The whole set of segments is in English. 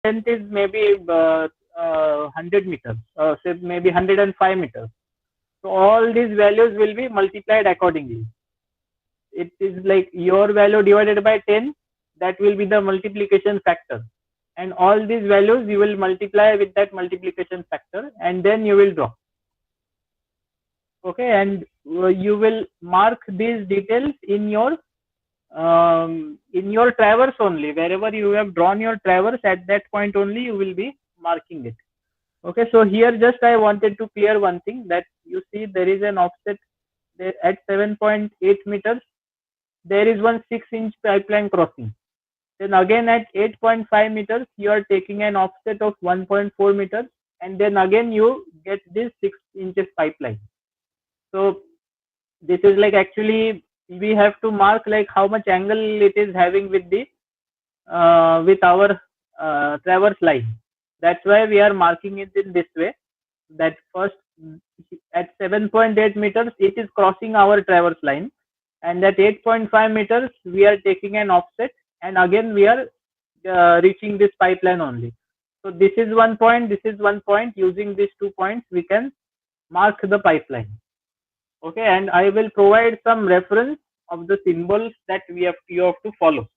length is maybe 100 meters, say maybe 105 meters. So all these values will be multiplied accordingly. It is like your value divided by 10, that will be the multiplication factor. And all these values you will multiply with that multiplication factor, and then you will draw. Okay, and you will mark these details in your traverse only. Wherever you have drawn your traverse, at that point only you will be marking it. Okay, so here just I wanted to clear one thing, that you see there is an offset there at 7.8 meters. There is one 6-inch pipeline crossing. Then again at 8.5 meters, you are taking an offset of 1.4 meters, and then again you get this 6 inches pipeline. So this is like, actually we have to mark like how much angle it is having with the with our traverse line. That's why we are marking it in this way, that first at 7.8 meters it is crossing our traverse line, and at 8.5 meters we are taking an offset, and again we are reaching this pipeline only. So this is one point, this is one point. Using these 2 points we can mark the pipeline. Okay, and I will provide some reference of the symbols that you have to follow.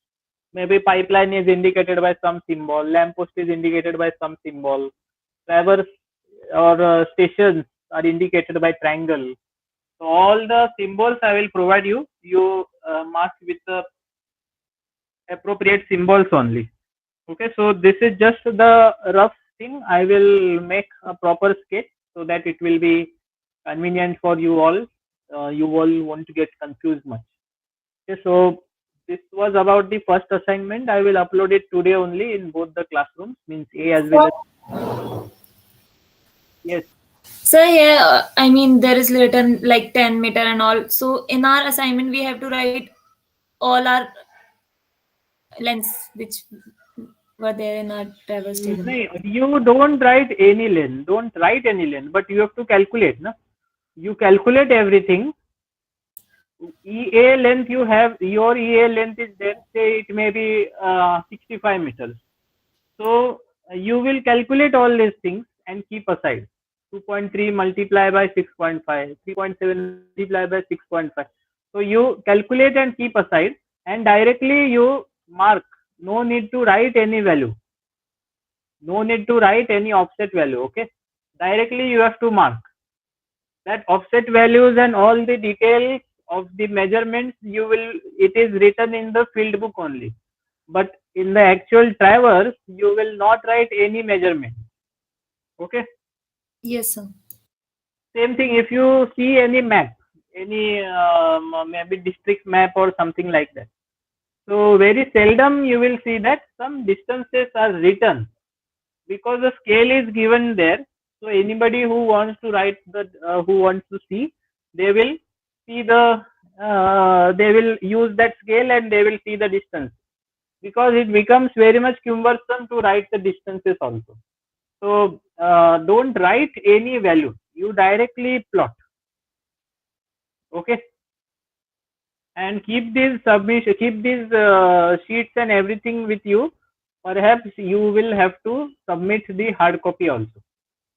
Maybe pipeline is indicated by some symbol, lamppost is indicated by some symbol, traverse or stations are indicated by triangle. So all the symbols I will provide you. You mark with the appropriate symbols only. Okay, so this is just the rough thing. I will make a proper sketch so that it will be convenient for you all. You all won't get confused much. Okay, so this was about the first assignment. I will upload it today only in both the classrooms, means A as well as. Yes. So here, I mean, there is written like 10 meter and all. So in our assignment, we have to write all our lengths which were there in our traverse table. You don't write any length. Don't write any length, but you have to calculate. No? You calculate everything. EA length you have, your EA length is there, say it may be 65 meters. So you will calculate all these things and keep aside. 2.3 multiply by 6.5, 3.7 multiply by 6.5. So you calculate and keep aside, and directly you mark. No need to write any value. No need to write any offset value. Okay, directly you have to mark that offset values and all the details of the measurements. It is written in the field book only, but in the actual traverse you will not write any measurement. Okay. Yes, sir. Same thing if you see any map, any maybe district map or something like that. So very seldom you will see that some distances are written, because the scale is given there. So anybody who wants to write who wants to see, they will see they will use that scale and they will see the distance, because it becomes very much cumbersome to write the distances also. So don't write any value, you directly plot. Okay, and keep these submission, keep these sheets and everything with you. Perhaps you will have to submit the hard copy also.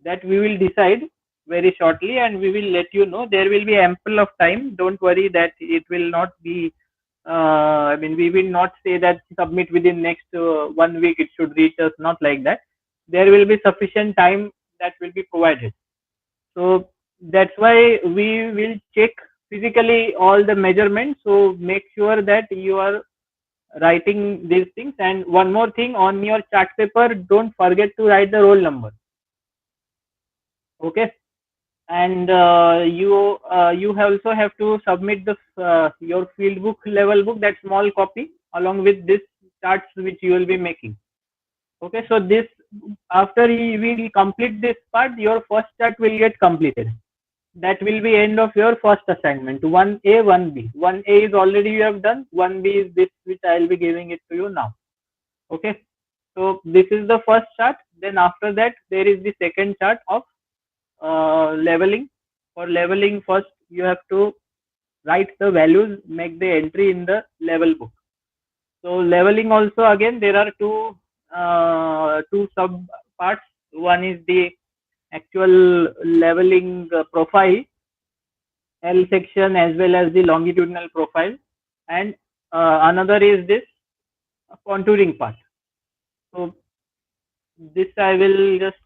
That we will decide very shortly, and we will let you know. There will be ample of time. Don't worry that it will not be. I mean, we will not say that submit within next 1 week. It should reach us. Not like that. There will be sufficient time that will be provided. So that's why we will check physically all the measurements. So make sure that you are writing these things. And one more thing, on your chart paper, don't forget to write the roll number. Okay, and you also have to submit the your field book, level book, that small copy, along with this charts which you will be making. Okay, so this, after we will complete this part, your first chart will get completed. That will be end of your first assignment. 1A, 1B. 1A is already you have done. 1B is this which I will be giving it to you now. Okay, so this is the first chart. Then after that there is the second chart of leveling. For leveling, first you have to write the values, make the entry in the level book. So leveling also, again there are two two sub parts. One is the actual leveling profile, L section, as well as the longitudinal profile, and another is this contouring part. So this I will just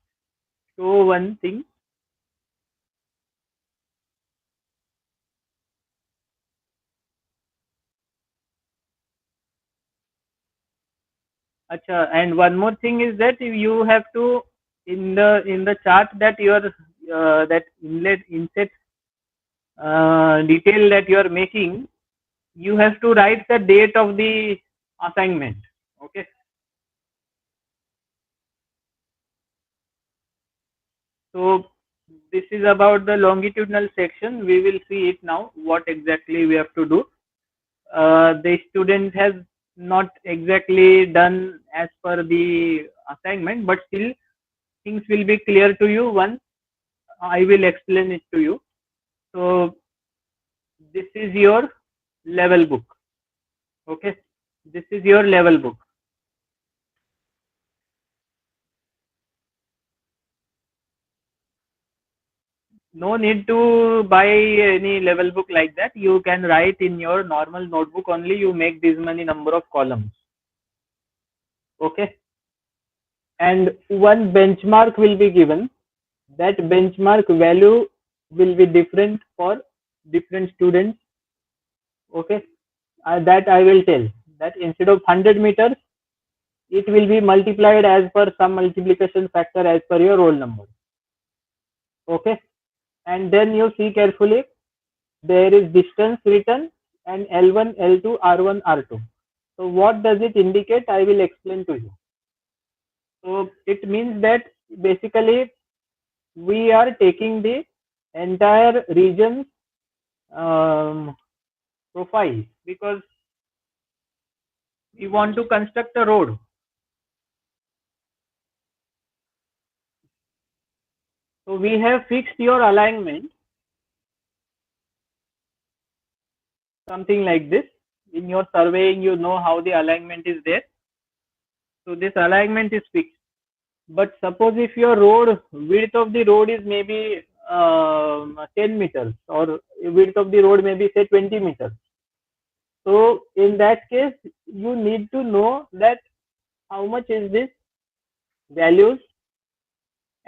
show one thing. Acha, and one more thing is that you have to in the chart that your that inset detail that you are making, you have to write the date of the assignment. Okay. So this is about the longitudinal section. We will see it now, what exactly we have to do. The student has not exactly done as per the assignment, but still things will be clear to you once I will explain it to you. So this is your level book. Okay, this is your level book. No need to buy any level book like that. You can write in your normal notebook only. You make this many number of columns. Okay, and one benchmark will be given. That benchmark value will be different for different students. Okay, that I will tell that instead of 100 meters, it will be multiplied as per some multiplication factor as per your roll number. Okay, and then you see carefully, there is distance written and L1, L2, R1, R2. So what does it indicate? I will explain to you. So it means that basically we are taking the entire region profile because we want to construct a road. So we have fixed your alignment, something like this. In your surveying, you know how the alignment is there. So this alignment is fixed. But suppose if your road width of the road is maybe 10 meters or width of the road maybe say 20 meters. So in that case, you need to know that how much is this values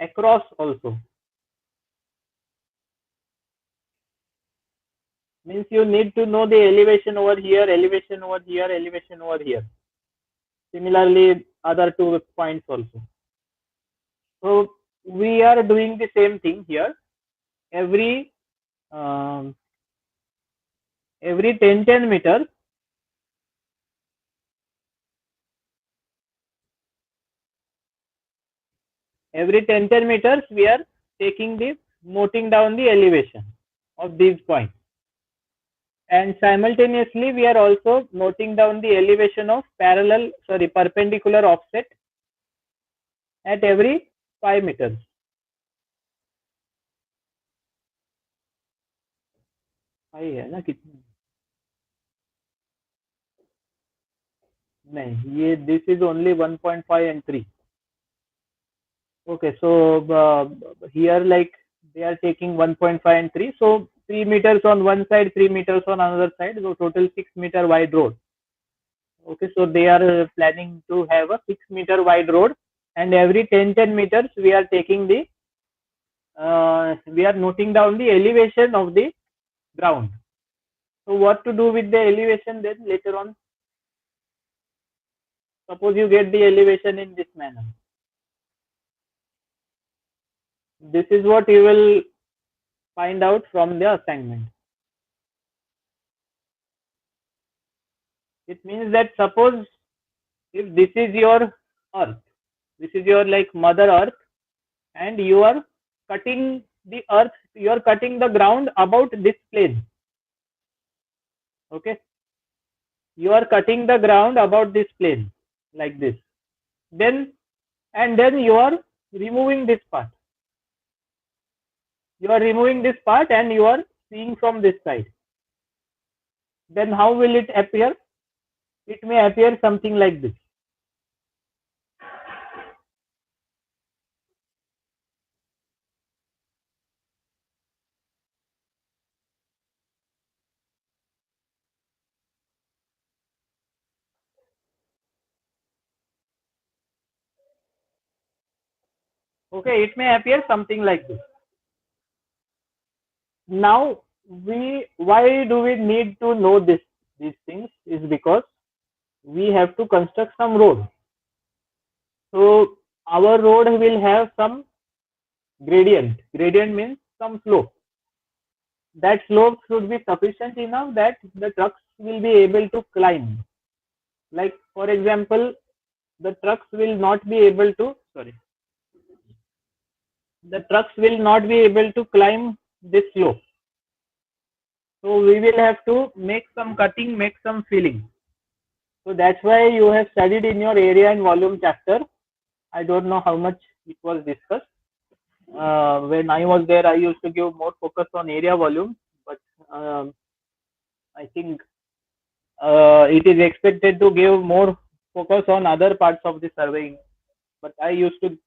across also. Means you need to know the elevation over here, elevation over here, elevation over here. Similarly, other 2 points also. So we are doing the same thing here. Every 10 meters, every 10 meters we are taking the noting down the elevation of these points, and simultaneously we are also noting down the elevation of perpendicular offset at every 5 meters. This is only 1.5 and 3. Okay, so here like they are taking 1.5 and 3. So 3 meters on one side, 3 meters on another side. So total 6-meter wide road. Okay, so they are planning to have a 6-meter wide road, and every 10 meters we are taking the we are noting down the elevation of the ground. So what to do with the elevation then later on? Suppose you get the elevation in this manner. This is what you will find out from the assignment. It means that suppose if this is your earth, this is your like mother earth, and you are cutting the earth, you are cutting the ground about this plane. Okay, you are cutting the ground about this plane like this, then you are removing this part. You are removing this part and you are seeing from this side. Then how will it appear? It may appear something like this. Okay, it may appear something like this. Now, why do we need to know these things is because we have to construct some road. So our road will have some gradient. Gradient means some slope. That slope should be sufficient enough that the trucks will be able to climb. Like for example, the trucks will not be able to, sorry, the trucks will not be able to climb this slope. So we will have to make some cutting, make some filling. So that's why you have studied in your area and volume chapter. I don't know how much it was discussed. When I was there, I used to give more focus on area volume, but I think it is expected to give more focus on other parts of the surveying. But I used to,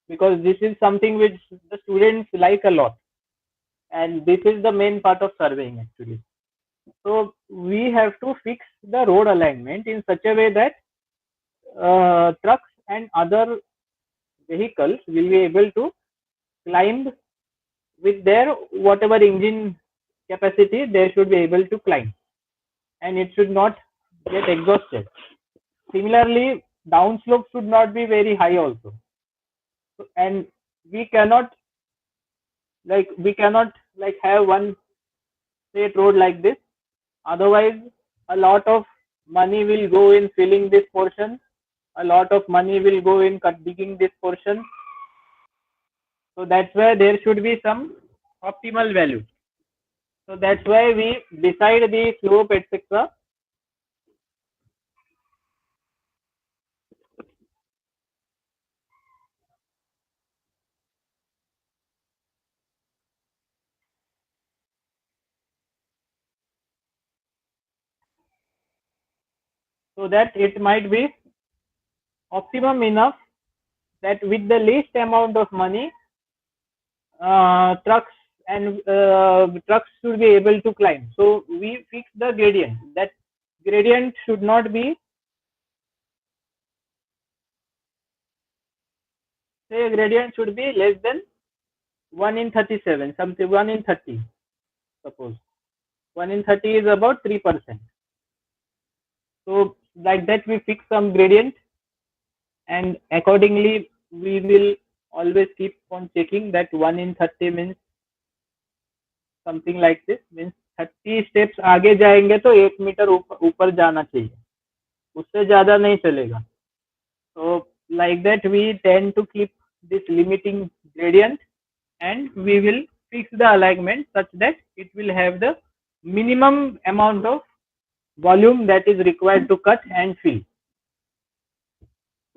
because this is something which the students like a lot, and this is the main part of surveying actually. So we have to fix the road alignment in such a way that trucks and other vehicles will be able to climb with their whatever engine capacity they should be able to climb, and it should not get exhausted. Similarly, downslope should not be very high also, and we cannot we cannot have one straight road like this. Otherwise, a lot of money will go in filling this portion. A lot of money will go in digging this portion. So that's why there should be some optimal value. So that's why we decide the slope, etc. So that it might be optimum enough that with the least amount of money, trucks and trucks should be able to climb. So we fix the gradient. That gradient should not be, say, gradient should be less than 1 in 37, something 1 in 30. Suppose 1 in 30 is about 3%. So like that we fix some gradient, and accordingly we will always keep on checking that 1 in 30 means something like this, means 30 steps आगे जाएंगे तो 1 metre ऊपर जाना चाहिए, उससे ज्यादा नहीं चलेगा. So like that we tend to keep this limiting gradient, and we will fix the alignment such that it will have the minimum amount of volume that is required to cut and fill.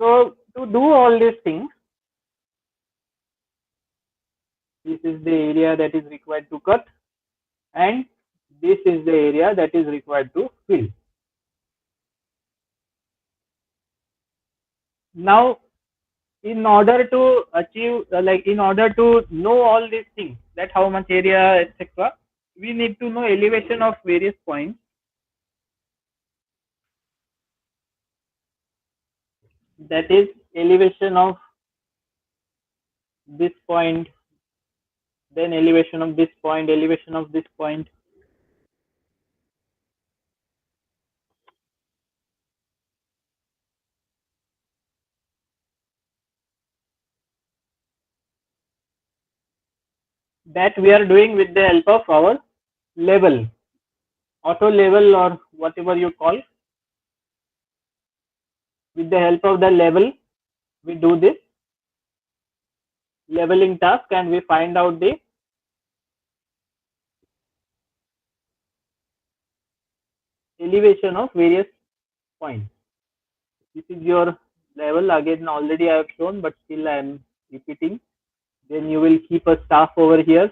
So to do all these things, this is the area that is required to cut, and this is the area that is required to fill. Now, in order to achieve, in order to know all these things, that how much area, etc., we need to know elevation of various points. That is elevation of this point, then elevation of this point, elevation of this point. That we are doing with the help of our level, auto level, or whatever you call. With the help of the level, we do this leveling task, and we find out the elevation of various points. This is your level. Again, already I have shown, but still I am repeating. Then you will keep a staff over here,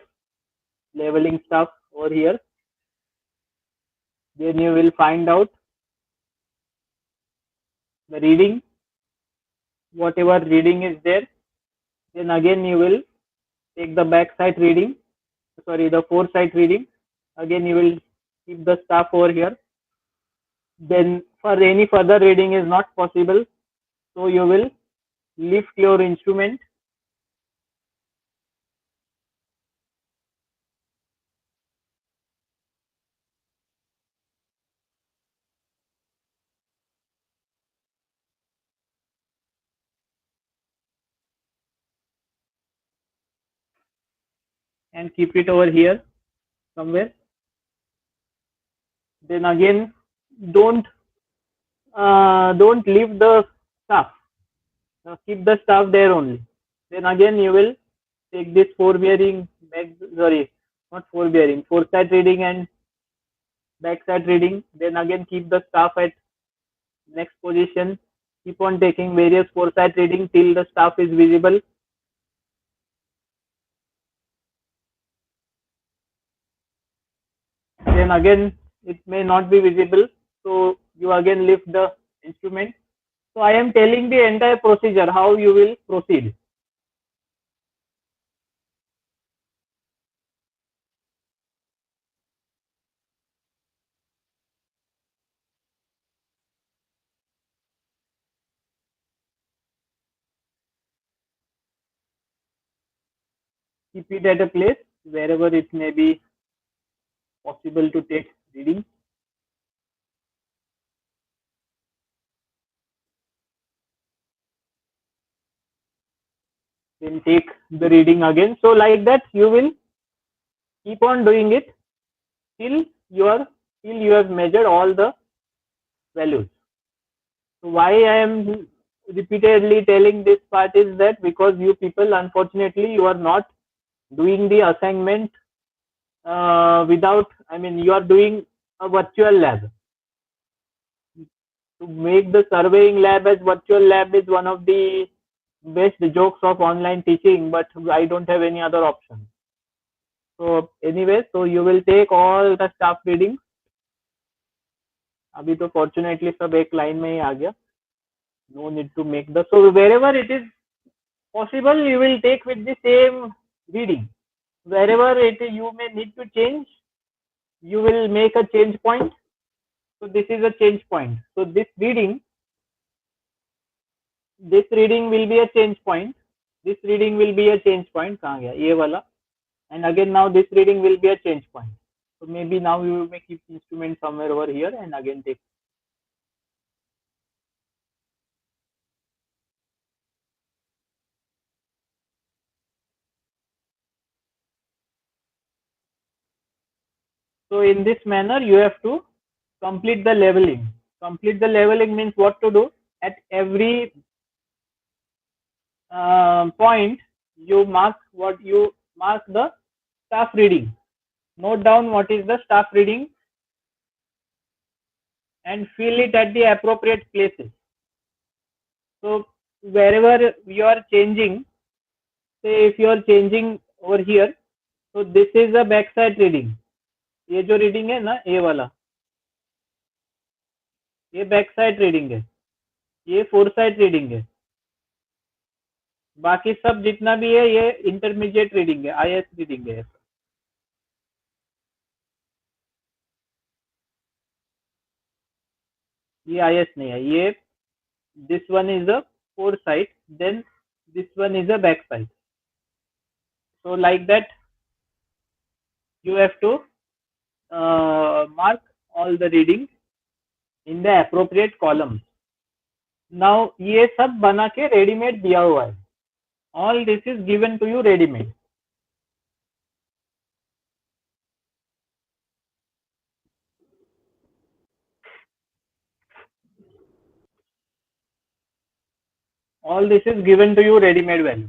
leveling staff over here. Then you will find out the reading, whatever reading is there. Then again you will take the back side reading, sorry, the foresight reading. Again you will keep the staff over here. Then for any further reading is not possible, so you will lift your instrument and keep it over here somewhere. Then again, don't leave the stuff. Keep the stuff there only. Then again you will take this forbearing not forbearing, foresight reading and backside reading. Then again keep the stuff at next position. Keep on taking various foresight reading till the stuff is visible. Then again it may not be visible, so you again lift the instrument. So I am telling the entire procedure how you will proceed. Keep it at a place wherever it may be possible to take reading. Then take the reading again. So like that you will keep on doing it till you have measured all the values. So why I am repeatedly telling this part is that because you people, unfortunately, you are not doing the assignment you are doing a virtual lab. To make the surveying lab as virtual lab is one of the best jokes of online teaching, but I don't have any other option. So anyway, so you will take all the staff readings. अभी तो fortunately सब एक line में ही आ गया. No need to make the, so wherever it is possible you will take with the same reading. Wherever you may need to change, you will make a change point. So this is a change point. So this reading will be a change point. This reading will be a change point. कहाँ गया ये वाला? And again now this reading will be a change point. So maybe now you may keep instrument somewhere over here and again take. So in this manner you have to complete the leveling. Complete the leveling means what to do? At every point you mark the staff reading. Note down what is the staff reading and fill it at the appropriate places. So wherever you are changing, say if you are changing over here, so this is a backside reading. ये जो reading है ना ये वाला, ये backside reading है, ये foresight reading है, बाकी सब जितना भी है ये intermediate reading है, IS reading है. ये IS नहीं है, ये this one is a foresight, then this one is a backside. So like that you have to mark all the readings in the appropriate columns. Now ये सब बना के रेडीमेड दिया हुआ है. All this is given to you ready-made. All this is given to you ready-made value.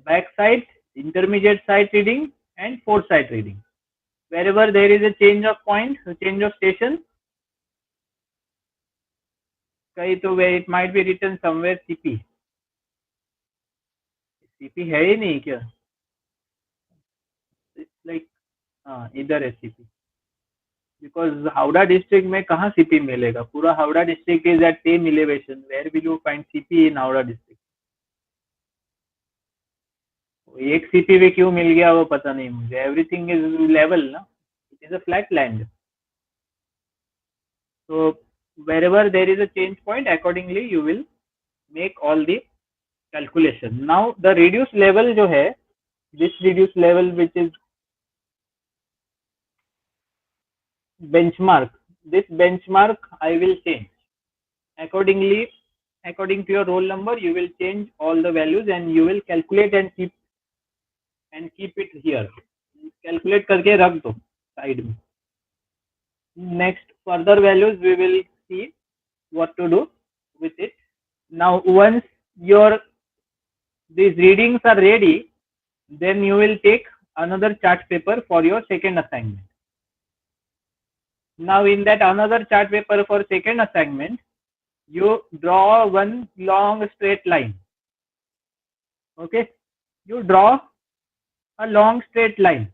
Backside, intermediate sight reading and foresight reading. Wherever there is a change of point, a change of station, it might be written somewhere CP. CP है ही नहीं क्या? It's like इधर है CP. Because Howrah district में कहाँ CP मिलेगा? पूरा Howrah district is at same elevation. Where will you find CP in Howrah district? एक CP भी क्यों मिल गया वो पता नहीं मुझे. Everything is level ना. It is a flat land. So wherever there is a change point, accordingly you will make all the calculation. Now the reduced level जो है, this reduced level which is benchmark, this benchmark I will change accordingly. According to your roll number you will change all the values and you will calculate and keep and keep it here. Calculate करके रख दो side में. Next further values we will see what to do with it. Now once your these readings are ready, then you will take another chart paper for your second assignment. Now in that another chart paper for second assignment, you draw one long straight line. Okay, you draw a long straight line.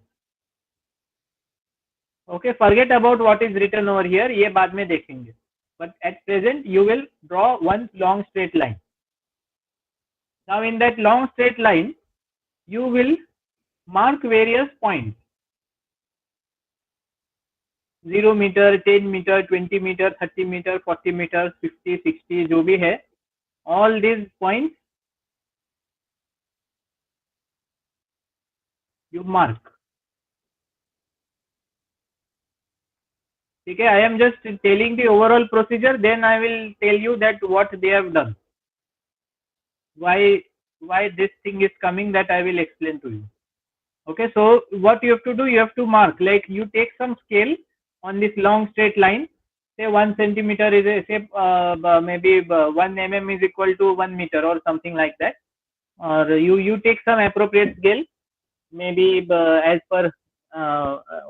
Okay, forget about what is written over here, ये बाद में देखेंगे. But at present you will draw one long straight line. Now in that long straight line, you will mark various points. 0 meter, 10 meter, 20 meter, 30 meter, 40 meter, 50, 60 जो भी है, all these points you mark. Okay, I am just telling the overall procedure, then I will tell you that what they have done. Why this thing is coming, that I will explain to you. Okay, so what you have to do, you have to mark, like you take some scale on this long straight line. Say 1 centimeter is a, say maybe 1 mm is equal to 1 meter or something like that. Or you take some appropriate scale, maybe as per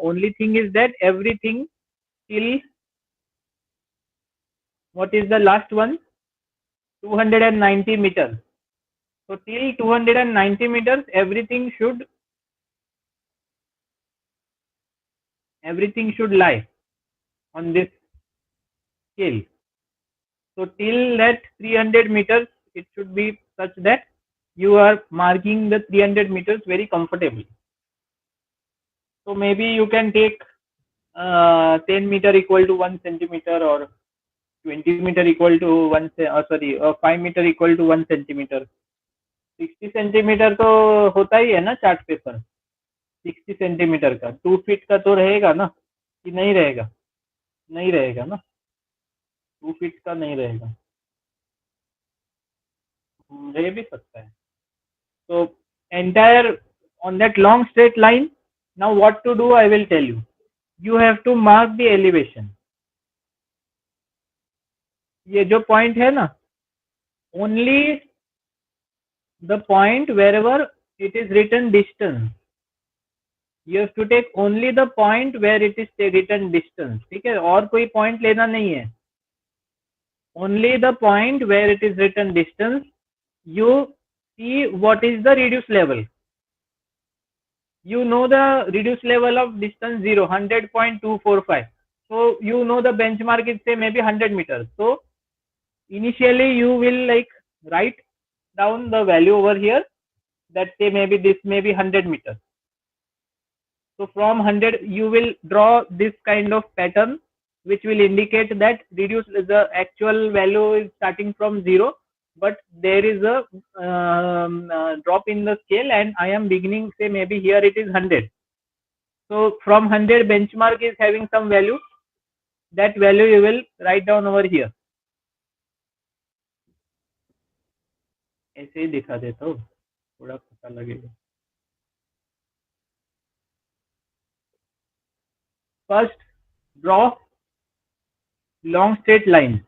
only thing is that everything till, what is the last one, 290 meters. So till 290 meters, everything should lie on this scale. So till that 300 meters, it should be such that you are marking the 300 meters very comfortably. So maybe you can take 10 meter equal to 1 centimeter, or 20 meter equal to 5 meter equal to 1 centimeter. 60 centimetre तो होता ही है ना chart paper. 60 centimetre का 2 feet का तो रहेगा ना, कि नहीं रहेगा? नहीं रहेगा ना, 2 फीट का नहीं रहेगा, रह भी सकता है. So entire on that long straight line, now what to do I will tell you. You have to mark the elevation. ये जो point है ना, only the point wherever it is written distance. You have to take only the point where it is written distance. ठीक है, और कोई point लेना नहीं है. Only the point where it is written distance. You see what is the reduced level. You know the reduced level of distance 0, 100.245. So you know the benchmark is say maybe 100 meters. So initially you will like write down the value over here, that say maybe this may be 100 meters. So from 100 you will draw this kind of pattern, which will indicate that the actual value is starting from 0, but there is a drop in the scale, and I am beginning, say maybe here it is 100. So from 100 benchmark is having some value, that value you will write down over here. ऐसे ही दिखा देता हूँ, थोड़ा पता लगेगा. First, draw long straight line.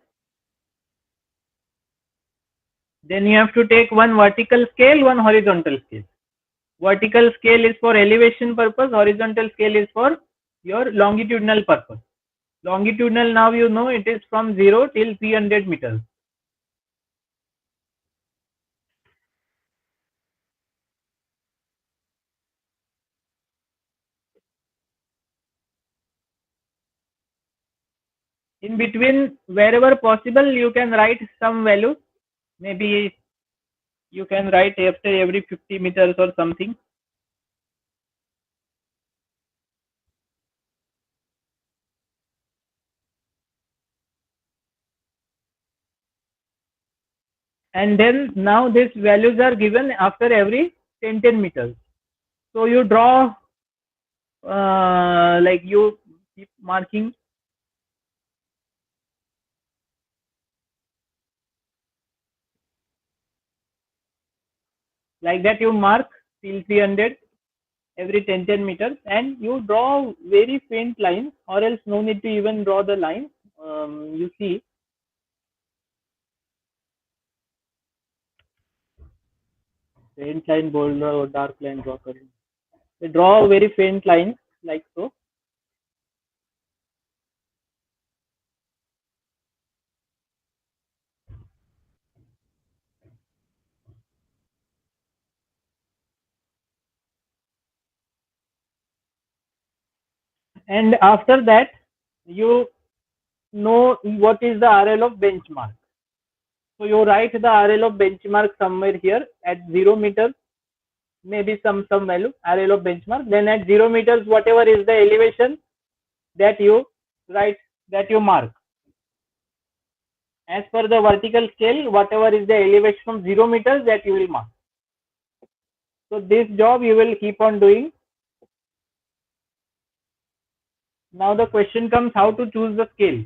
Then you have to take one vertical scale, one horizontal scale. Vertical scale is for elevation purpose, horizontal scale is for your longitudinal purpose. Longitudinal, now you know it is from 0 till 300 meters. In between, wherever possible, you can write some value. Maybe you can write after every 50 meters or something. And then now these values are given after every 10 meters. So you draw like you keep marking. Like that you mark till 300. every 10 meters, and you draw very faint lines, or else no need to even draw the line. You see, faint line, bold or dark line draw. They draw very faint lines like so. And after that, you know what is the RL of benchmark. So you write the RL of benchmark somewhere here at 0 meters, maybe some value RL of benchmark. Then at 0 meters, whatever is the elevation that you write, that you mark. As per the vertical scale, whatever is the elevation from 0 meters, that you will mark. So this job you will keep on doing. Now the question comes how to choose the scale.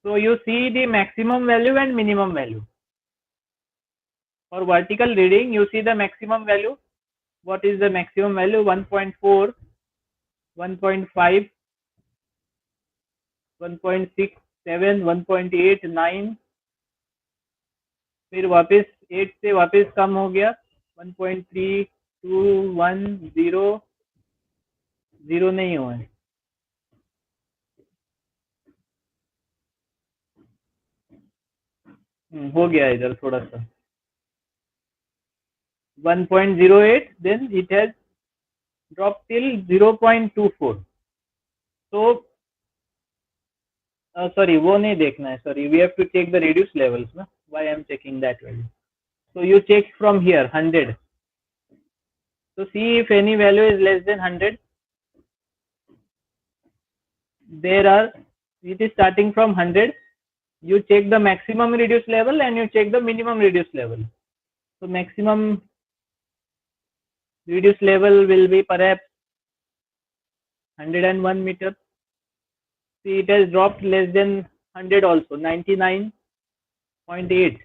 So you see the maximum value and minimum value. For vertical reading, you see the maximum value. What is the maximum value? 1.4, 1.5, 1.67, 1.89, फिर वापस 8 से वापस कम हो गया 1.3, 2, 1, 0, 0 नहीं हुआ है. हो गया इधर थोड़ा सा 1.08, then it has dropped till 0.24. So sorry, वो नहीं देखना है. Sorry, we have to check the reduced levels. ना? Why I am checking that value? So you check from here 100. So see if any value is less than 100. It is starting from 100. You check the maximum reduced level and you check the minimum reduced level. So maximum reduced level will be perhaps 101 meters. See, it has dropped less than 100 also, 99.8.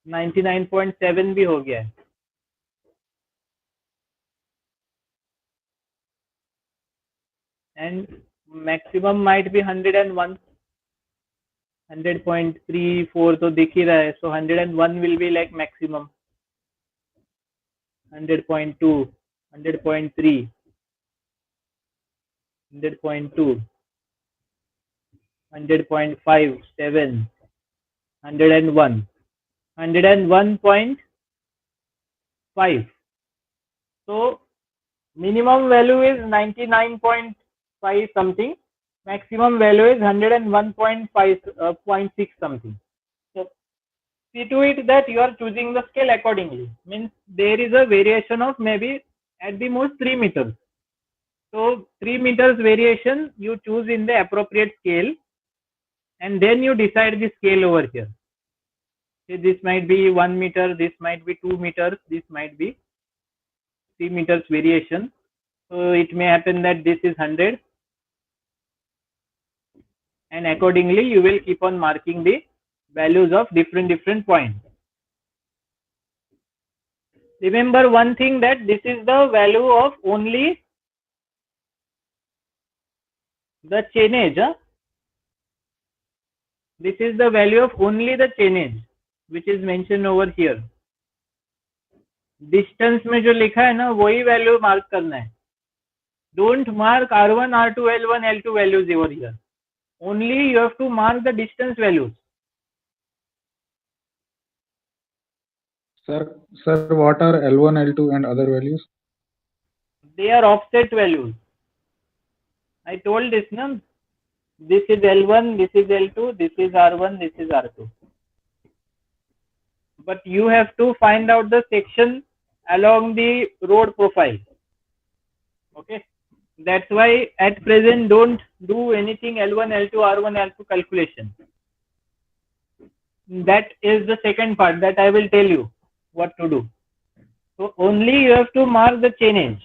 99.7 भी हो गया है. And maximum might be 101. 100.34 तो दिख ही रहा है. So 101 will be like maximum. 100.2, 100.3, 100.2, 100.5, 7, 101, 101.5. So minimum value is 99.5 something. Maximum value is 101.6 something. So see to it that you are choosing the scale accordingly. Means there is a variation of maybe at the most 3 meters. So 3 meters variation you choose in the appropriate scale, and then you decide the scale over here. See, this might be 1 meter, this might be 2 meters, this might be 3 meters variation. So it may happen that this is 100, and accordingly you will keep on marking the values of different points. Remember one thing, that this is the value of only the chainage. This is the value of only the chainage, which is mentioned over here. Distance में जो लिखा है ना, वही value mark करना है. Don't mark R1, R2, L1, L2 values over here. Only you have to mark the distance values. Sir, what are L1, L2 and other values? They are offset values. I told this, no? This is L1, this is L2, this is R1, this is R2. But you have to find out the section along the road profile. Okay. That's why at present don't do anything L1, L2, R1, L2 calculation. That is the second part that I will tell you what to do. So only you have to mark the chainage.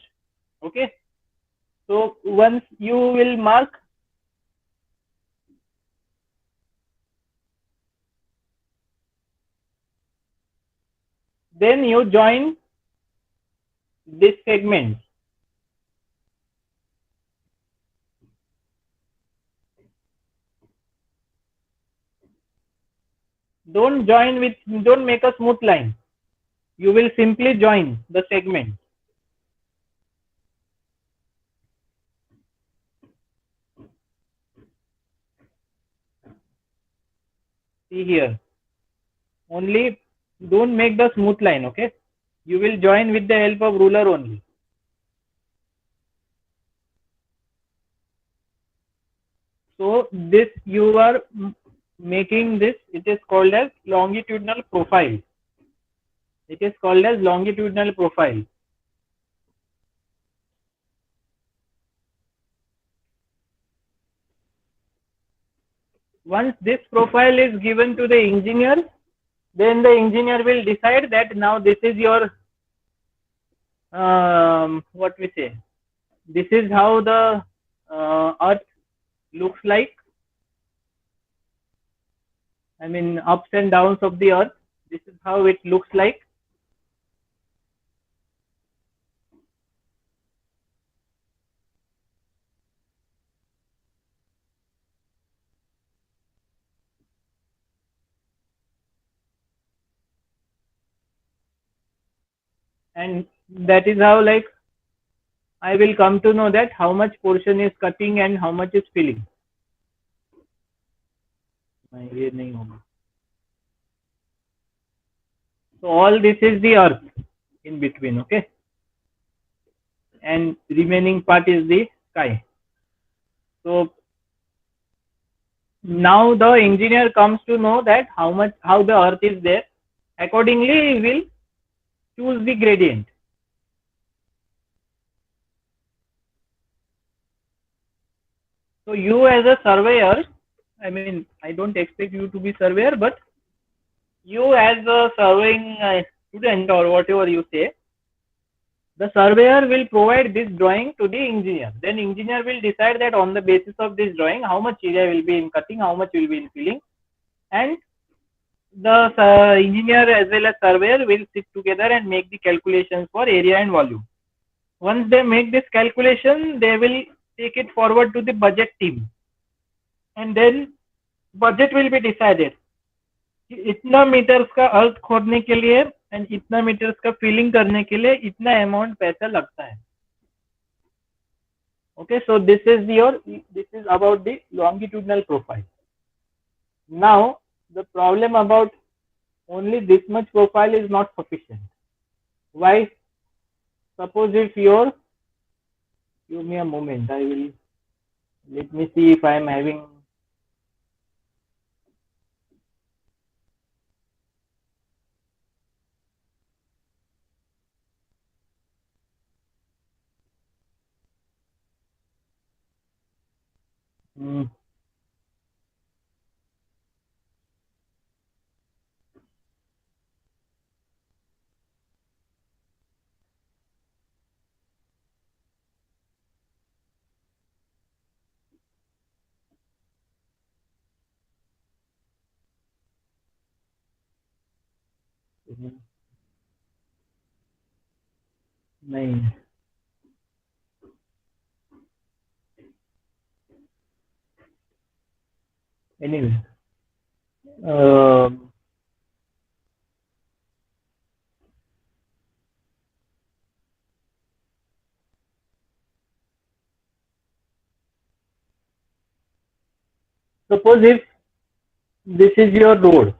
Okay. So once you will mark, then you join this segment. Don't make a smooth line. You will simply join the segment. See here. Only don't make the smooth line, okay? You will join with the help of ruler only. So this you are making this, it is called as longitudinal profile. It is called as longitudinal profile. Once this profile is given to the engineer, then the engineer will decide that now this is your what we say, this is how the earth looks like. I mean, ups and downs of the earth. This is how it looks like. And that is how, like, I will come to know that how much portion is cutting and how much is filling. So all this is the earth in between, okay? And remaining part is the sky. So now the engineer comes to know that how the earth is there. Accordingly, he will choose the gradient. So you as a surveyor, I mean, I don't expect you to be surveyor, but you as a surveying student or whatever you say, the surveyor will provide this drawing to the engineer. Then engineer will decide that on the basis of this drawing, how much area will be in cutting, how much will be in filling, and the engineer as well as surveyor will sit together and make the calculations for area and volume. Once they make this calculation, they will take it forward to the budget team, and then budget will be decided. इतना metres का अर्थ खोदने के लिए and इतना metres का filling करने के लिए इतना अमाउंट पैसा लगता है. Okay, so this is about the longitudinal profile. Now the problem about only this much profile is not sufficient. Why? Suppose if give me a moment, let me see if I am having नहीं. Anyway, suppose if this is your road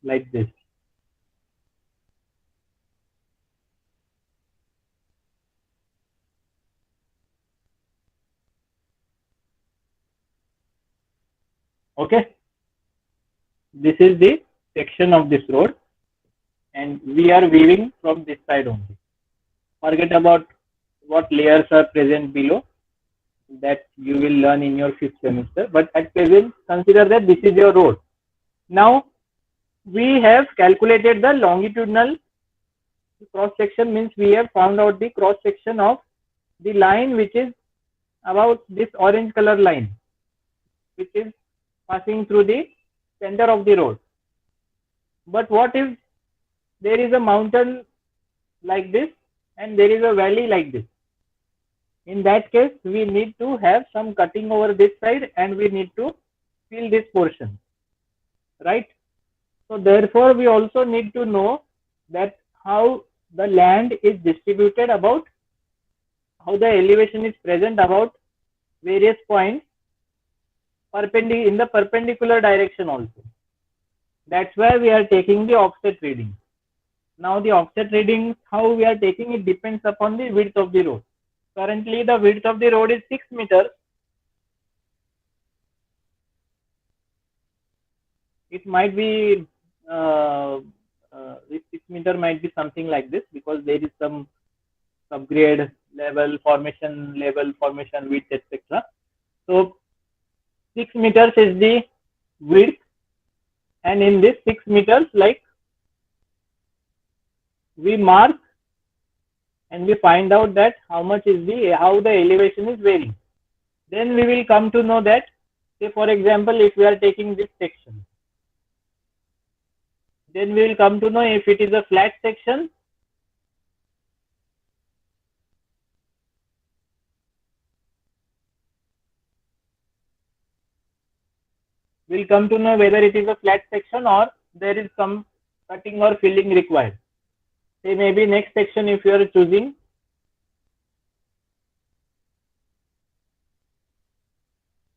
like this, okay, this is the section of this road and we are weaving from this side only. Forget about what layers are present below, that you will learn in your 5th semester, but at present consider that this is your road. Now we have calculated the longitudinal cross section, means we have found out the cross section of the line which is about this orange color line, which is passing through the center of the road. But what if there is a mountain like this and there is a valley like this. In that case, we need to have some cutting over this side and we need to fill this portion, right? So therefore, we also need to know that how the land is distributed about, how the elevation is present about various points in the perpendicular direction also. That's why we are taking the offset reading. Now the offset reading, how we are taking it depends upon the width of the road. Currently the width of the road is 6 meters. It might be, this 6 meter might be something like this because there is some subgrade level, formation width, etc. So 6 meters is the width, and in this 6 meters, like, we mark and we find out that how the elevation is varying. Then we will come to know that, say for example, if we are taking this section, then we will come to know if it is a flat section, we'll come to know whether it is a flat section or there is some cutting or filling required. Say maybe next section if you are choosing,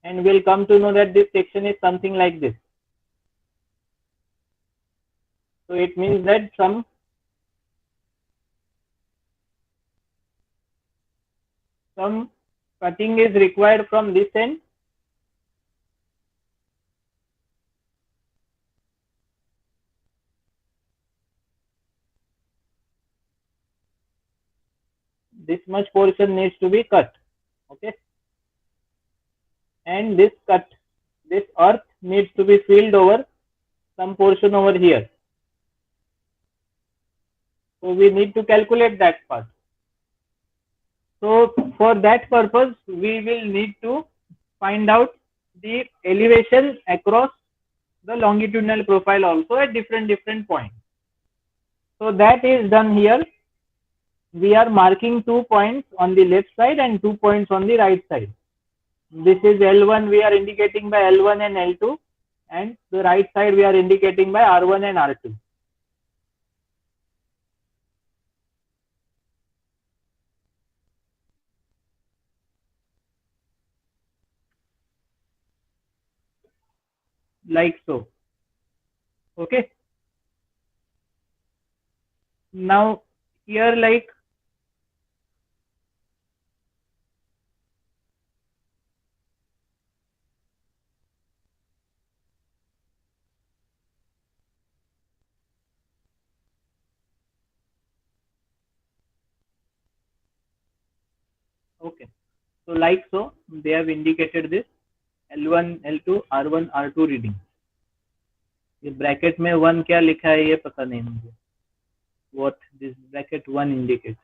and we'll come to know that this section is something like this. So it means that some cutting is required from this end, this much portion needs to be cut, okay, and this earth needs to be filled over some portion over here. So we need to calculate that part. So for that purpose, we will need to find out the elevation across the longitudinal profile also at different points. So that is done here. We are marking 2 points on the left side and 2 points on the right side. This is L1, we are indicating by L1 and L2, and the right side we are indicating by R1 and R2. Like so. Okay. Now here, like, okay, so like so they have indicated this L1, L2, R1, R2 reading. ये bracket में 1 क्या लिखा है ये पता नहीं मुझे, what this bracket 1 indicates,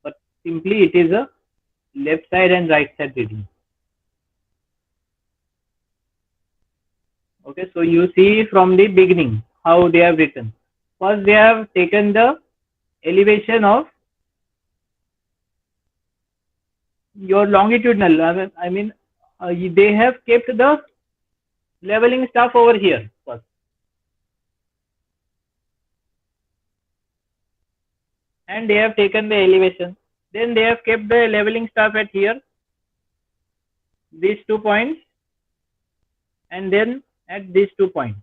but simply it is a left side and right side reading. Okay, so you see from the beginning how they have written. First they have taken the elevation of your longitudinal, I mean they have kept the leveling stuff over here first, and they have taken the elevation. Then they have kept the leveling stuff at here, these 2 points, and then at these 2 points.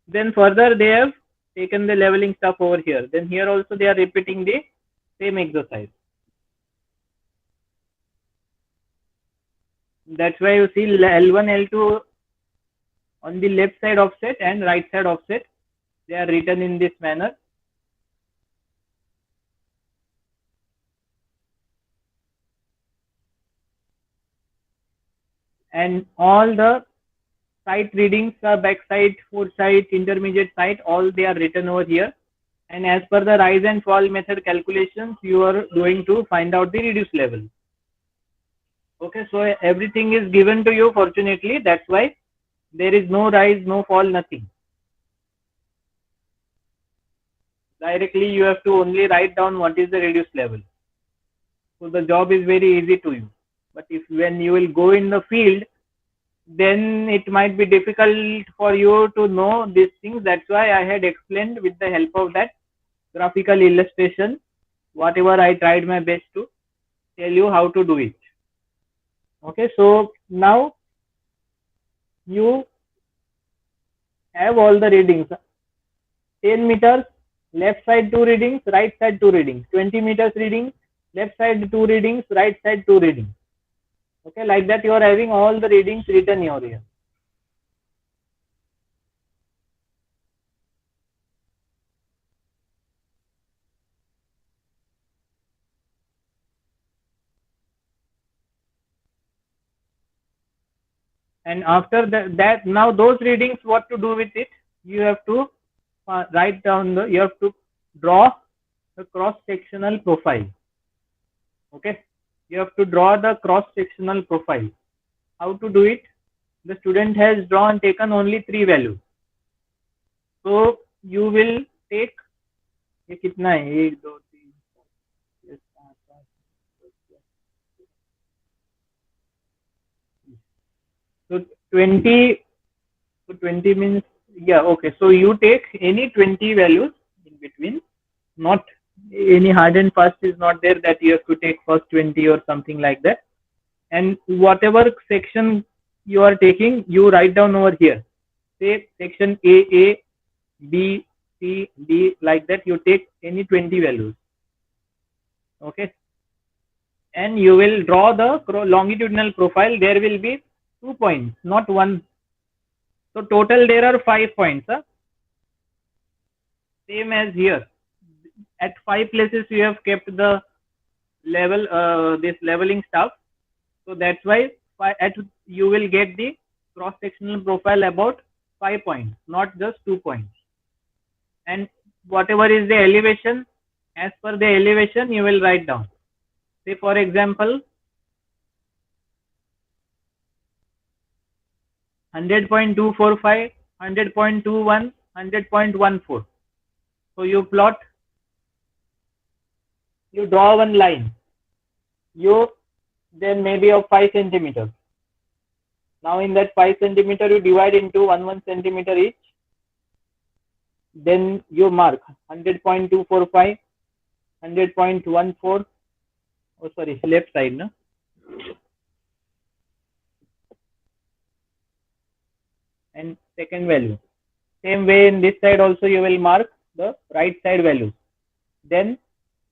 Then further they have taken the leveling stuff over here. Then here also they are repeating the same exercise. That's why you see L1, L2 on the left side offset and right side offset, they are written in this manner. And all the site readings, back site, foot site, intermediate site, all they are written over here. And as per the rise and fall method calculations, you are going to find out the reduced level. Okay, so everything is given to you fortunately. That's why there is no rise, no fall, nothing. Directly you have to only write down what is the reduced level. So the job is very easy to you. But if when you will go in the field, then it might be difficult for you to know these things. That's why I had explained with the help of that graphical illustration, whatever I tried my best to tell you how to do it. Okay, so now you have all the readings. 10 meters, left side 2 readings, right side 2 readings. 20 meters reading, left side 2 readings, right side 2 readings. Okay, like that you are having all the readings written here. And after that, now those readings, what to do with it? You have to write down you have to draw the cross-sectional profile. Okay, you have to draw the cross-sectional profile. How to do it? The student has taken only 3 values. So you will take ये कितना है 1 2 3 4 5 6 so 20 means, yeah, okay, so you take any 20 values in between, not any hard and fast is not there that you have to take first 20 or something like that. And whatever section you are taking, you write down over here. Say section A, B, C, D, like that. You take any 20 values. Okay. And you will draw the longitudinal profile. There will be 2 points, not 1. So total there are 5 points. Huh? Same as here. At 5 places you have kept the level, this leveling stuff. So that's why you will get the cross-sectional profile about 5 points, not just 2 points. And whatever is the elevation, as per the elevation, you will write down. Say for example, 100.245, 100.21, 100.14. So you plot, you draw one line. Then maybe of 5 centimeters. Now in that 5 centimeter, you divide into 1 centimeter each. Then you mark 100.245, 100.14. Oh, sorry, left side, no? And second value. Same way in this side also you will mark the right side values. Then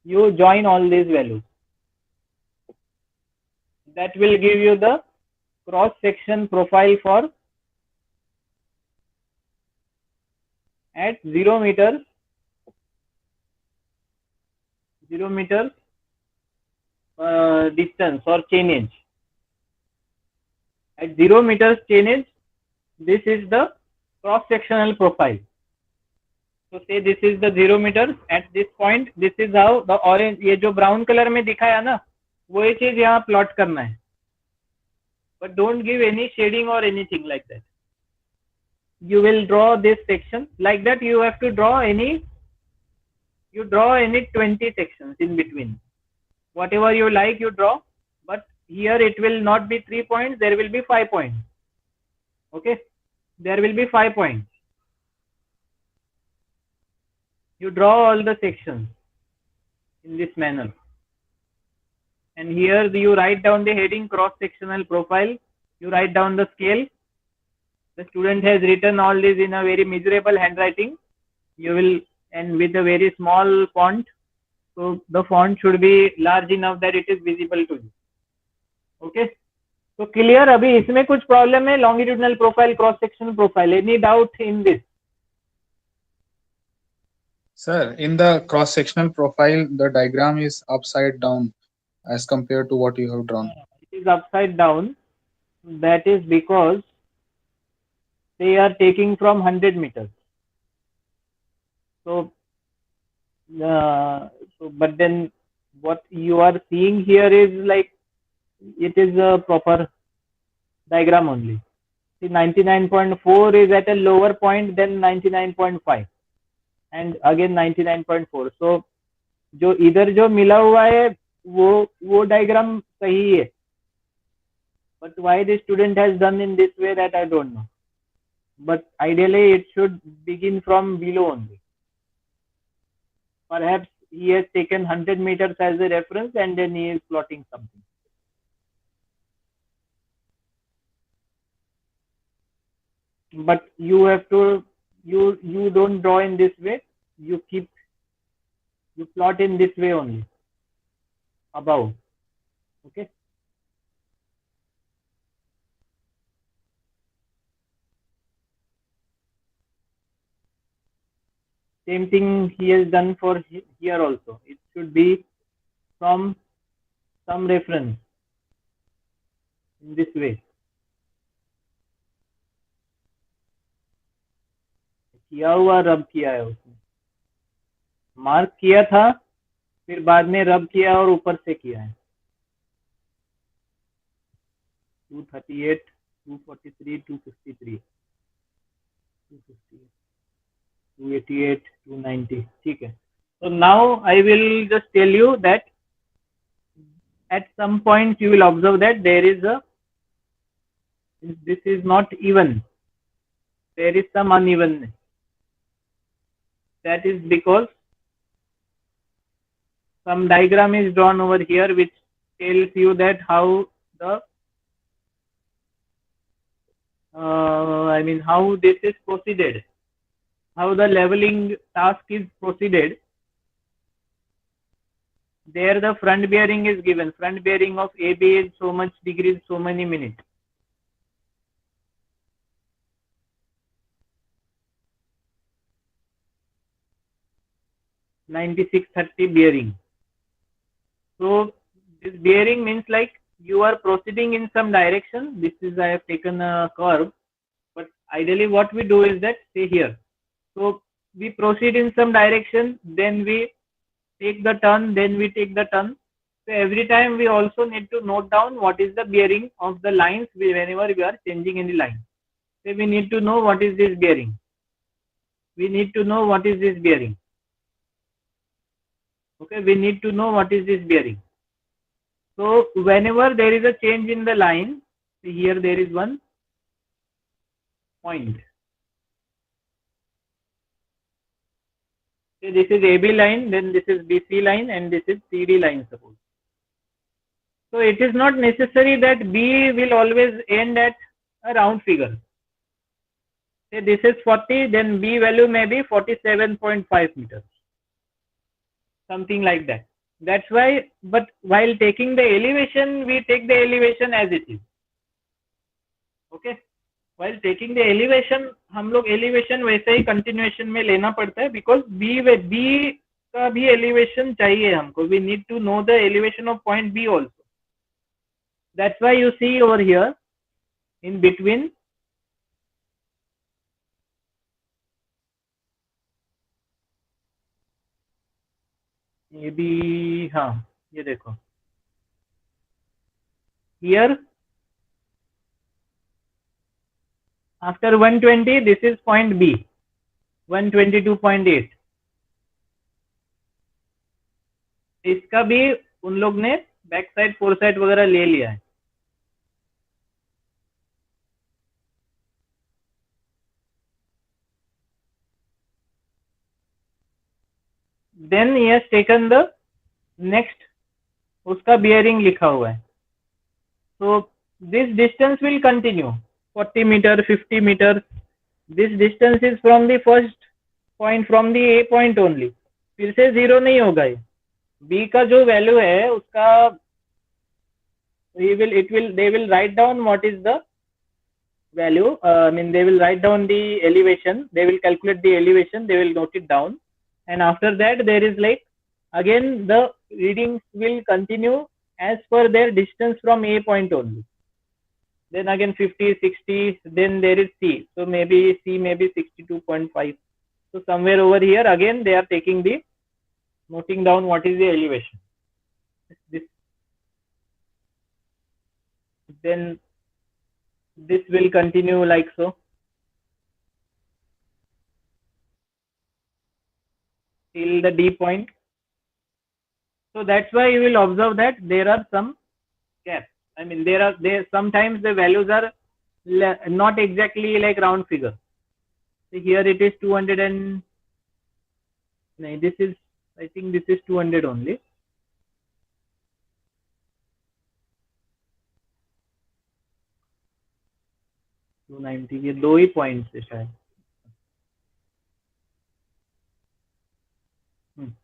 you join all these values. That will give you the cross section profile for at 0 meters distance or chainage. At 0 meters chainage, this is the cross sectional profile. So say this is the 0 meters at this point. This is how the orange, ये जो brown color में दिखाया ना, वो चीज यहाँ plot करना है. But don't give any shading or anything like that. You will draw this section like that. You have to draw any 20 sections in between. Whatever you like, you draw. But here it will not be 3 points. There will be 5 points. Okay, there will be 5 points. You draw all the sections in this manner. And here you write down the heading cross-sectional profile. You write down the scale. The student has written all this in a very miserable handwriting. You will, and with a very small font. So the font should be large enough that it is visible to you. Okay. So clear. अभी इसमें कुछ problem है longitudinal profile, cross-sectional profile. Any doubt in this? Sir, in the cross-sectional profile, the diagram is upside down as compared to what you have drawn. It is upside down. That is because they are taking from 100 meters. So, but then what you are seeing here is like, it is a proper diagram only. See, 99.4 is at a lower point than 99.5. and again 99.4. So जो इधर जो मिला हुआ है वो diagram सही है, but why the student has done in this way, that I don't know. But ideally it should begin from below only. Perhaps he has taken 100 meters as a reference and then he is plotting something. But you have to, you don't draw in this way, you plot in this way only, above. Okay. Same thing he has done for here also. It should be from some reference in this way. किया हुआ रब किया है उसने, mark किया था फिर बाद में रब किया और ऊपर से किया है. 238, 243, 253, 288, 290. ठीक है. So now I will just tell you that at some point you will observe that there is a, this is not even, there is some unevenness. That is because some diagram is drawn over here which tells you that how the how this is proceeded, how the leveling task is proceeded. There the front bearing is given, front bearing of AB is so much degrees, so many minutes. (9630) bearing. So this bearing means like you are proceeding in some direction. This is, I have taken a curve, but ideally what we do is that, say here, so we proceed in some direction, then we take the turn, then we take the turn. So every time we also need to note down what is the bearing of the lines whenever we are changing any line. So we need to know what is this bearing. We need to know what is this bearing. Okay, we need to know what is this bearing. So whenever there is a change in the line, see here there is one point. So this is AB line, then this is BC line, and this is CD line, suppose. So it is not necessary that B will always end at a round figure. Say this is 40, then B value may be 47.5 meters. Something like that. That's why, but while taking the elevation, we take the elevation as it is. Okay. While taking the elevation, हम लोग elevation वैसे ही continuation में लेना पड़ता है, because B का भी elevation चाहिए हमको. We need to know the elevation of point B also. That's why you see over here, in between, ये भी, हाँ ये देखो, here after 120 this is point B, 122.8. इसका भी उन लोग ने बैक साइड फोर साइड वगैरह ले लिया है. Then he has taken the next, उसका bearing लिखा हुआ है. So this distance will continue, 40 meter, 50 meters. This distance is from the first point, from the A point only. फिर से जीरो नहीं होगा ये. B का जो वैल्यू है उसका they will write down what is the value. They will write down the elevation. They will calculate the elevation. They will note it down. And after that there is like, again the readings will continue as per their distance from A point only. Then again 50, 60, then there is C. So maybe C may be 62.5. So somewhere over here again they are taking the, noting down what is the elevation. This, then this will continue like so. till the D point. So that's why you will observe that there are some gaps. I mean, there sometimes the values are not exactly like round figure. So here it is 200 and no, this is, I think this is 200 only. $290 ये दो ही points है शायद.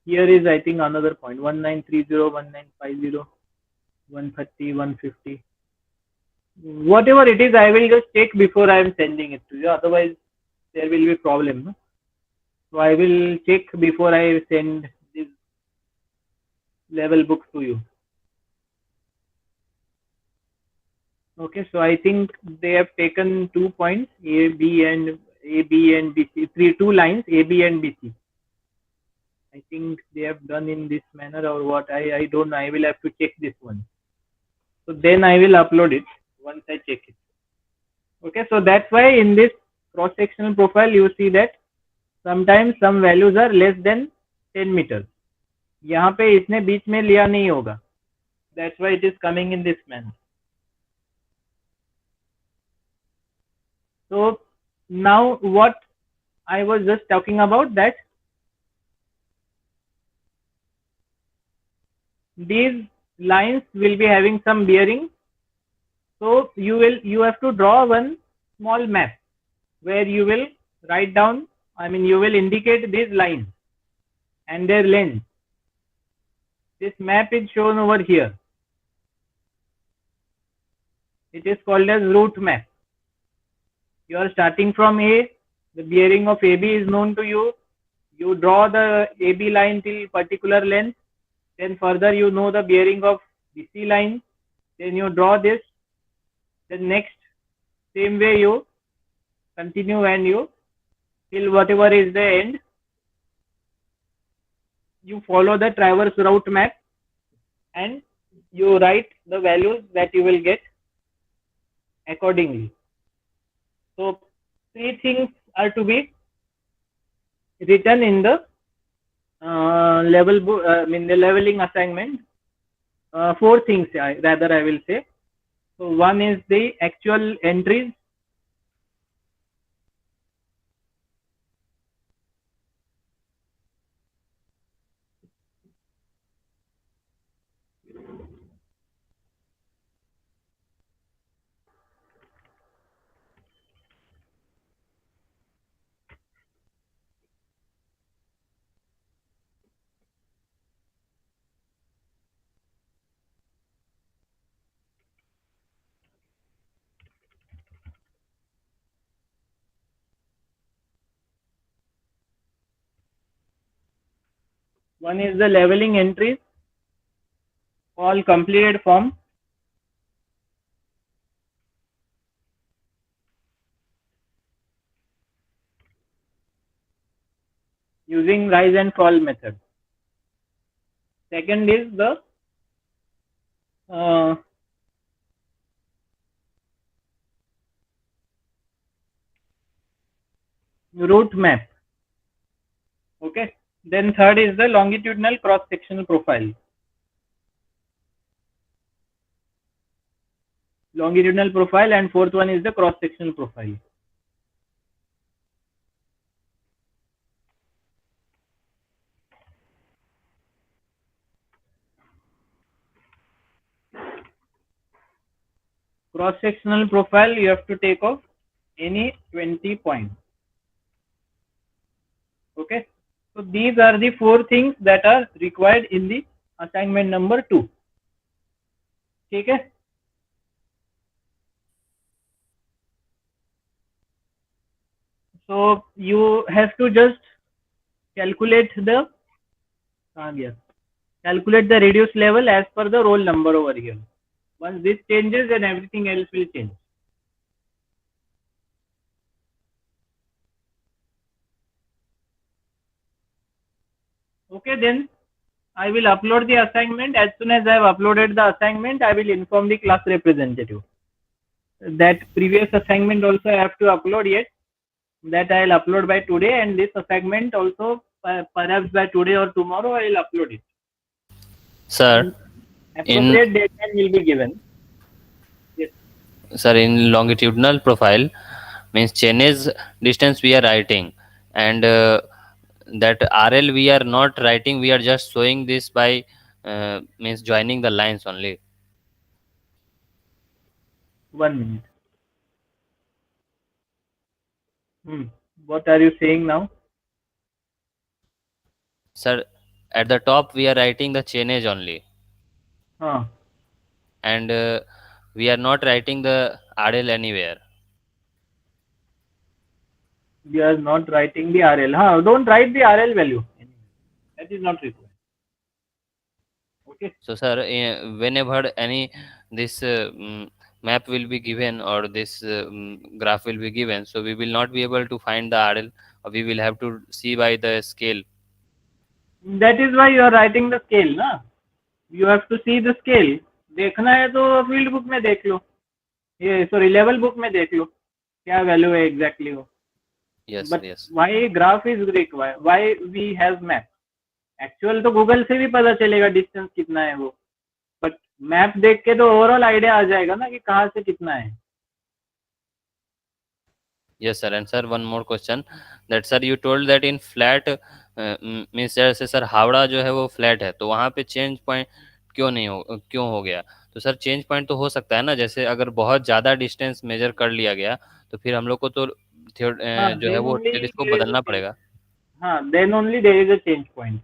Here is I think another point 1930, 1950, 130, 150. Whatever it is, I will just check before I am sending it to you. Otherwise, there will be problem. No? So I will check before I send this level book to you. Okay, so I think they have taken 2 points A, B, and BC. Two lines A, B, and BC. I think they have done in this manner or what. I don't know. I will have to check this one. So then I will upload it once I check it. Okay, so that's why in this cross-sectional profile you see that sometimes some values are less than 10 meters. यहाँ पे इसने बीच में लिया नहीं होगा. That's why it is coming in this manner. So now what I was just talking about, that these lines will be having some bearing. So you have to draw one small map where you will write down, I mean you will indicate these lines and their length. This map is shown over here. It is called as route map. You are starting from A, the bearing of AB is known to you. You draw the AB line till particular length. Then further you know the bearing of BC line. Then you draw this. Then next, same way you continue and you till whatever is the end. You follow the traverse route map and you write the values that you will get accordingly. So 3 things are to be written in the the leveling assignment. 4 things rather I will say. So one is the actual entries. One is the leveling entries, all completed form. Using rise and fall method. Second is the route map. Okay. Then third is the longitudinal cross-sectional profile. Longitudinal profile, and fourth one is the cross-sectional profile. Cross-sectional profile you have to take off any 20 points. Okay. So these are the 4 things that are required in the assignment number 2. Okay. So you have to just calculate the reduced level as per the roll number over here. Once this changes, then everything else will change. Okay, then I will upload the assignment. As soon as I have uploaded the assignment, I will inform the class representative. That previous assignment also I have to upload yet. That I will upload by today, and this assignment also perhaps by today or tomorrow I will upload it. Sir, Appropriate deadline will be given. Yes. sir, in longitudinal profile means chainage distance we are writing, and that RL we are not writing. We are just showing this by means joining the lines only. 1 minute. What are you saying now? Sir, at the top we are writing the chainage only, and we are not writing the RL anywhere. We are not writing the RL. Don't write the RL value. That is not required. Okay. So sir, whenever any this map will be given or this graph will be given, so we will not be able to find the RL, or we will have to see by the scale. That is why you are writing the scale, ना? You have to see the scale. देखना है तो field book में देख लो, ये sorry level book में देख लो क्या वैल्यू है एग्जैक्टली वो. Yes, but yes. Why graph is required, why we have map. Actual तो गूगल से भी पता चलेगा डिस्टेंस कितना है वो, बट मैप देख के तो ओवरऑल आइडिया आ जाएगा ना कि कहाँ से कितना है. Yes, sir. And sir, one more question. That sir, you told that in flat means जैसे सर हावड़ा जो है वो फ्लैट है, तो वहाँ पे चेंज पॉइंट क्यों हो गया? तो सर चेंज पॉइंट तो हो सकता है ना, जैसे अगर बहुत ज़्यादा डिस्टेंस मेजर कर लिया गया तो फिर हम लोग को तो जो है वो टेलीस्कोप बदलना पड़ेगा. हाँ, then only there is a change point.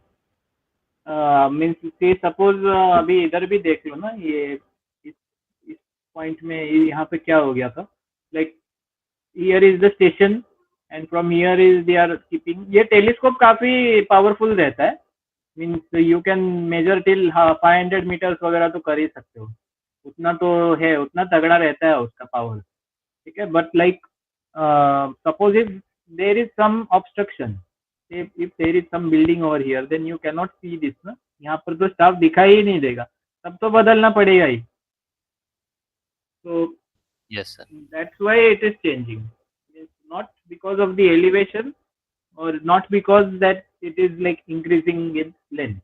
Means से सपोज अभी इधर भी देख लो ना, ये इस पॉइंट में यहाँ पे क्या हो गया था, like here is the station and from here is they are keeping. ये टेलीस्कोप काफी पावरफुल रहता है, means you can measure till 500 metres वगैरह तो कर ही सकते हो, उतना तो है, उतना तगड़ा रहता है उसका पावर. ठीक है, but like suppose if there is some obstruction, if there is some building over here, then you cannot see this ना. यहाँ पर तो स्टाफ दिखाई ही नहीं देगा, तब तो बदलना पड़ेगा ही. So Yes, sir. that's why it is changing. It's not because of the elevation or not because that it is like increasing in length.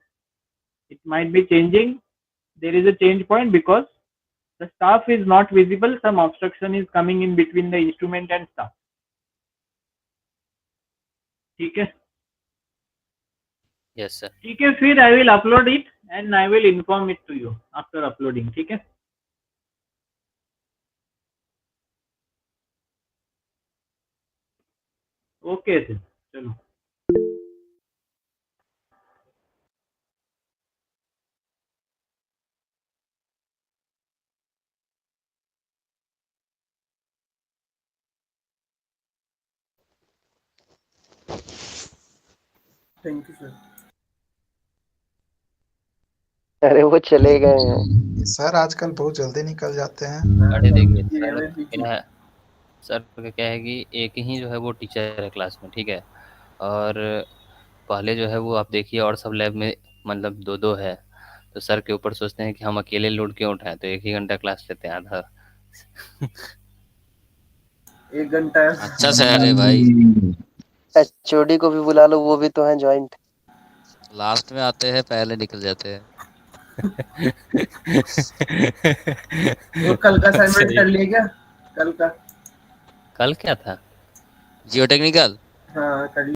It might be changing. There is a change point because the staff is not visible. Some obstruction is coming in between the instrument and staff. ठीक है. Yes, sir. ठीक है, फिर I will upload it and I will inform it to you after uploading. ठीक है. Okay sir, चलो. Thank you sir. अरे वो चले गए हैं सर, आजकल बहुत जल्दी निकल जाते हैं. अरे देखिए सर क्या है कि एक ही जो है वो टीचर है क्लास में, ठीक है, और पहले जो है वो आप देखिए और सब लैब में मतलब दो दो है, तो सर के ऊपर सोचते हैं कि हम अकेले लोड क्यों उठाएं, तो 1 ही घंटा क्लास लेते हैं आधा. 1 घंटा. अच्छा सर है भाई. एचओडी को भी बुला लो, वो भी तो है ज्वाइंट. लास्ट में आते हैं, पहले निकल जाते हैं. वो कल का असाइनमेंट कर लिया क्या? कल का कल क्या था? जियो टेक्निकल. हाँ कर